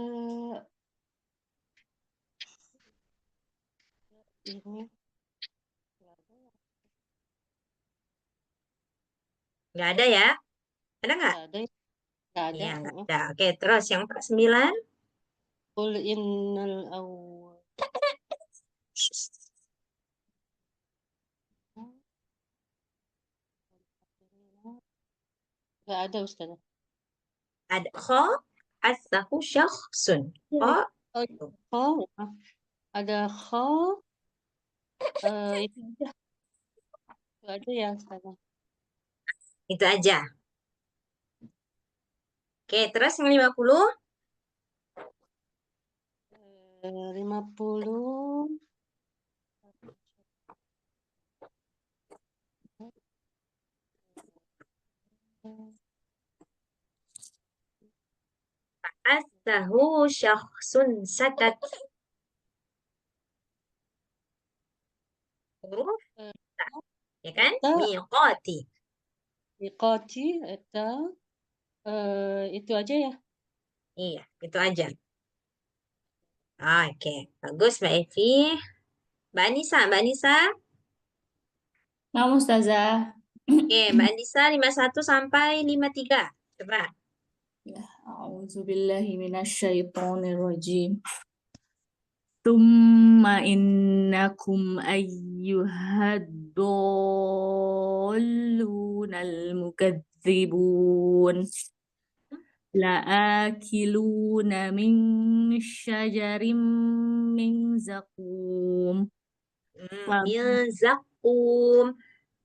Speaker 4: ini
Speaker 2: Nggak ada ya? Ada nggak?
Speaker 4: nggak ada, nggak ada.
Speaker 2: Iya, nggak ada. Oke, terus yang 49.
Speaker 4: Qul innal awwal. Nggak ada Ustazah.
Speaker 2: Ada kho, hassahu syakhsun. Kho,
Speaker 4: Oh, ada kha, itu aja. Nggak ada ya Ustazah.
Speaker 2: itu aja. Oke, terus yang 50.
Speaker 4: 50.
Speaker 2: Hassahu syakhsun sakat. Huruf, ya kan?
Speaker 4: Eta,
Speaker 2: Miqati.
Speaker 4: miqati, eta, itu aja ya.
Speaker 2: Iya, itu aja. Oke, bagus Mbak Evi. Mbak Anissa.
Speaker 5: Nah, Ustazah.
Speaker 2: Oke, Mbak Anissa 51 sampai 53. Coba.
Speaker 5: A'udzubillahi minasyaitonirrajim. Tsumma innakum ayyuhad-dallunal mukadzibun. La'akiluna min syajarin min zakum.
Speaker 2: Min zakum.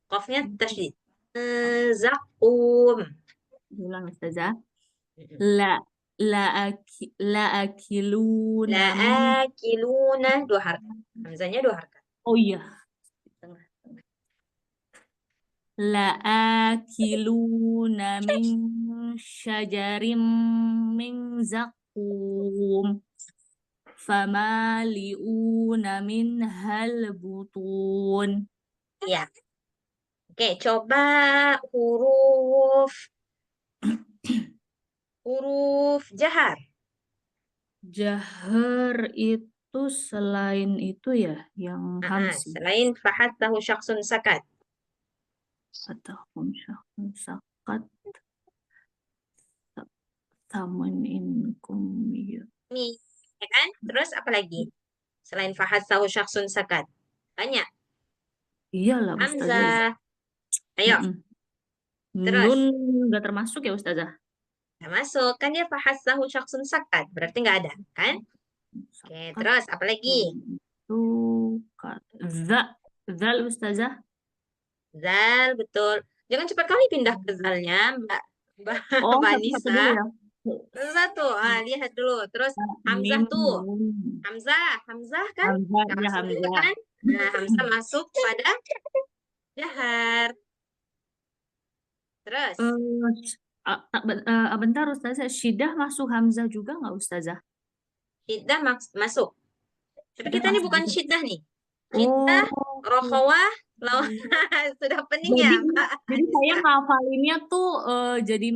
Speaker 2: Qafnya tasydid. Zakum.
Speaker 5: Ulang Ustazah. La'akiluna min.
Speaker 2: La'akiluna 2 harkat. Hamzahnya 2 harkat.
Speaker 5: Oh iya. La'akiluna min syajarin min zakum. Famali'una minhal butun.
Speaker 2: Iya. Oke, coba huruf jahar.
Speaker 5: Jahar itu selain itu ya, yang hamsi.
Speaker 2: Selain fahassahu syakhsun sakat.
Speaker 5: Atau syahun sakat. Taman inkum ya.
Speaker 2: Ini, ya kan? Terus apa lagi? Selain fahassahu syakhsun sakat. Banyak.
Speaker 5: Iyalah Ustazah.
Speaker 2: Hamzah. Ayo. Terus.
Speaker 5: Nun nggak termasuk ya Ustazah?
Speaker 2: Nggak masuk. Kan dia fahassahu syakhsun sakat. Berarti nggak ada, kan? Oke, terus apa lagi?
Speaker 5: Itu zal Ustazah.
Speaker 2: Zal, betul. Jangan cepat kali pindah ke zalnya, Mbak
Speaker 5: Oh,
Speaker 2: Anissa.
Speaker 5: satu dulu ya.
Speaker 2: Satu, lihat dulu. Terus Hamzah tuh. Hamzah kan?
Speaker 5: Hamzah, ya
Speaker 2: Masuk juga
Speaker 5: Hamzah.
Speaker 2: kan? Nah, Hamzah masuk pada jahar. Terus.
Speaker 5: Bentar Ustazah, Syidah masuk Hamzah juga nggak Ustazah?
Speaker 2: Syiddah masuk. Tapi
Speaker 5: Syiddah
Speaker 2: kita ini
Speaker 5: masuk
Speaker 2: bukan
Speaker 5: juga.
Speaker 2: syiddah nih. Syiddah, rokhawah, lawan sudah pening ya, Mbak
Speaker 5: Jadi saya
Speaker 2: Anissa?
Speaker 5: ngafalinnya tuh jadi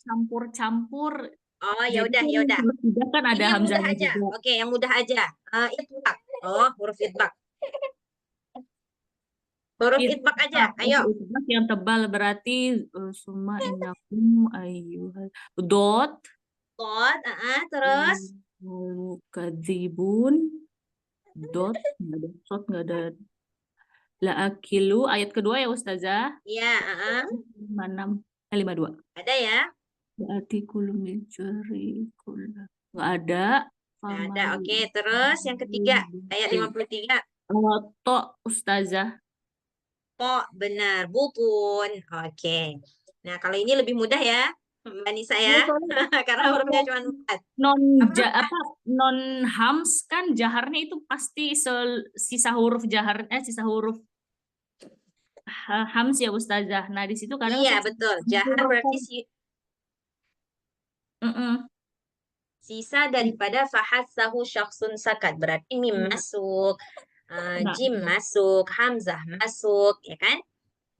Speaker 5: campur-campur.
Speaker 2: Oh, ya
Speaker 5: Jadi
Speaker 2: udah.
Speaker 5: Syidah kan ada
Speaker 2: Ini yang mudah
Speaker 5: Hamzahnya
Speaker 2: aja.
Speaker 5: juga.
Speaker 2: Oke, yang mudah aja. Itbaq. Oh, huruf itbaq. Huruf itbaq aja. Ayo.
Speaker 5: Itbaq yang tebal berarti summa innakum ayyuhal dot.
Speaker 2: Terus.
Speaker 5: Mukadzibun dot nggak ada shot, nggak ada. La'akilu ayat kedua ya Ustazah.
Speaker 2: Iya,
Speaker 5: 52.
Speaker 2: Ada ya?
Speaker 5: Berarti kulum jari nggak ada.
Speaker 2: Nggak ada. Oke, terus yang ketiga ayat 53.
Speaker 5: To, Ustazah.
Speaker 2: Po, benar. Bukun. Oke. Nah, kalau ini lebih mudah ya, Mbak Nisa
Speaker 5: Ya,
Speaker 2: ya.
Speaker 5: soalnya
Speaker 2: Karena hurufnya cuma 4. Apa?
Speaker 5: non hams kan jaharnya itu pasti sisa huruf sisa huruf hams ya Ustazah. Nah, di situ kadang
Speaker 2: Iya, betul. Jahar berarti
Speaker 5: Mm-mm.
Speaker 2: sisa daripada fahassahu syakhsun sakat. Berarti mim masuk,
Speaker 5: Nah,
Speaker 2: jim masuk, hamzah masuk, ya kan?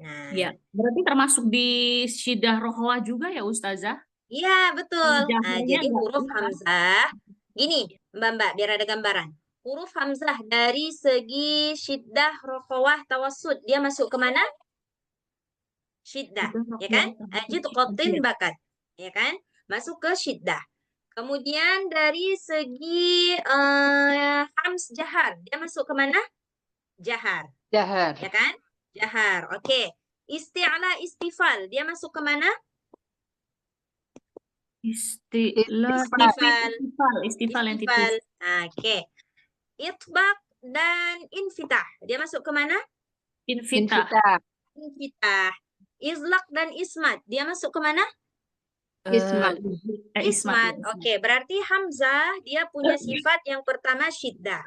Speaker 2: Nah,
Speaker 5: ya, berarti termasuk di syidah rohwah juga ya Ustazah?
Speaker 2: iya, betul. Nah,
Speaker 5: Jaharnya
Speaker 2: jadi
Speaker 5: nggak
Speaker 2: huruf
Speaker 5: ini kan?
Speaker 2: hamzah, gini, Mbak, biar ada gambaran. Huruf hamzah dari segi syiddah, rokhawah, tawassud, dia masuk ke mana? Syiddah, ya kan? Ajid qatin bakat, ya kan? Masuk ke syiddah. Kemudian dari segi hams jahar, dia masuk ke mana? Jahar,
Speaker 1: Jahar.
Speaker 2: ya kan? Jahar, oke. Isti'la istifal, dia masuk ke mana?
Speaker 5: Istifal yang tipis.
Speaker 2: Oke. Itbaq dan infitah, dia masuk ke mana?
Speaker 5: Infitah.
Speaker 2: Infitah. Izlaq dan ismat, dia masuk ke mana?
Speaker 1: Ismat.
Speaker 2: Ismat. Oke, berarti hamzah dia punya sifat yang pertama syiddah.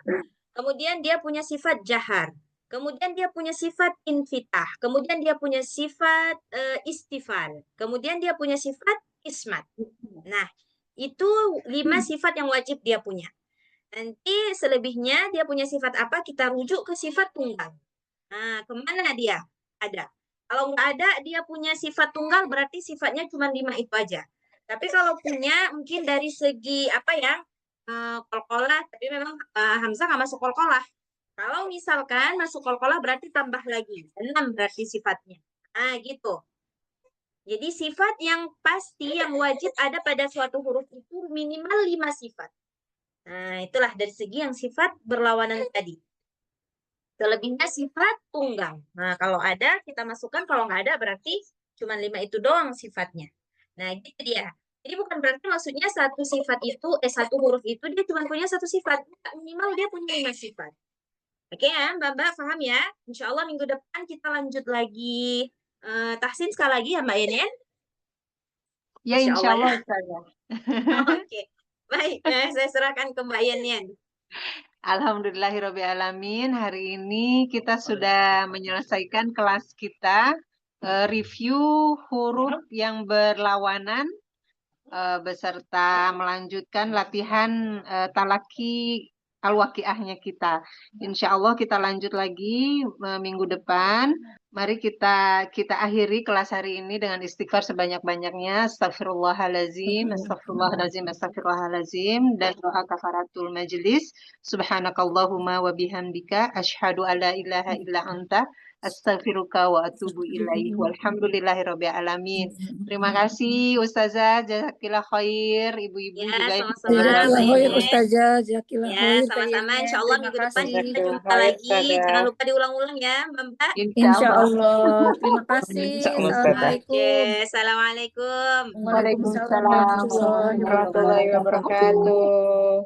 Speaker 2: Kemudian dia punya sifat jahar. Kemudian dia punya sifat infitah. Kemudian dia punya sifat istifal. Kemudian dia punya sifat ismat. Nah, itu 5 sifat yang wajib dia punya. Nanti selebihnya dia punya sifat apa, kita rujuk ke sifat tunggal. Nah, kemana dia? Ada. Kalau nggak ada, dia punya sifat tunggal, berarti sifatnya cuma 5 itu aja. Tapi kalau punya, mungkin dari segi apa ya, qalqalah, tapi memang hamzah nggak masuk qalqalah. Kalau misalkan masuk qalqalah, berarti tambah lagi. 6 berarti sifatnya. Nah, gitu. Jadi sifat yang pasti, yang wajib ada pada suatu huruf itu minimal 5 sifat. Nah, itulah dari segi yang sifat berlawanan tadi. Selebihnya sifat tunggal. Nah, kalau ada kita masukkan, kalau nggak ada berarti cuma 5 itu doang sifatnya. Nah, gitu dia. Jadi bukan berarti maksudnya satu sifat itu, satu huruf itu dia cuma punya satu sifat. Minimal dia punya 5 sifat. Oke ya, Mbak, paham ya? Insya Allah minggu depan kita lanjut lagi. Tahsin sekali lagi ya Mbak Yen ya?
Speaker 1: Ya, insya Allah.
Speaker 2: Oke, baik. Saya serahkan ke Mbak Yen.
Speaker 1: Alhamdulillahirrabbilalamin. Hari ini kita sudah menyelesaikan kelas kita, review huruf yang berlawanan, beserta melanjutkan latihan talaki al-waqiahnya kita. Insya Allah kita lanjut lagi minggu depan. Mari kita akhiri kelas hari ini dengan istighfar sebanyak-banyaknya. Astagfirullahalazim, astagfirullahalazim, astagfirullahalazim, dan doa kafaratul majlis. Subhanakallahumma wa bihamdika asyhadu alla ilaha illa anta astaghfiruka wa atubu ilaih. Walhamdulillahirabbil alamin. Terima kasih Ustazah, jazakillah khair, ibu-ibu
Speaker 2: Ya,
Speaker 1: juga yang
Speaker 2: sama-sama.
Speaker 6: Jazakallah khair Ustazah, jazakallah
Speaker 2: Ya,
Speaker 6: khair
Speaker 2: sama-sama.
Speaker 6: Kak
Speaker 2: Insya Allah
Speaker 6: Terima
Speaker 2: minggu depan
Speaker 6: kasih.
Speaker 2: kita jumpa lagi. Jangan lupa diulang-ulang ya, Mbak.
Speaker 6: Insya Allah. Terima kasih. Assalamualaikum.
Speaker 2: Oke, assalamualaikum.
Speaker 6: Waalaikumsalam warahmatullahi wabarakatuh.
Speaker 1: warahmatullahi wabarakatuh.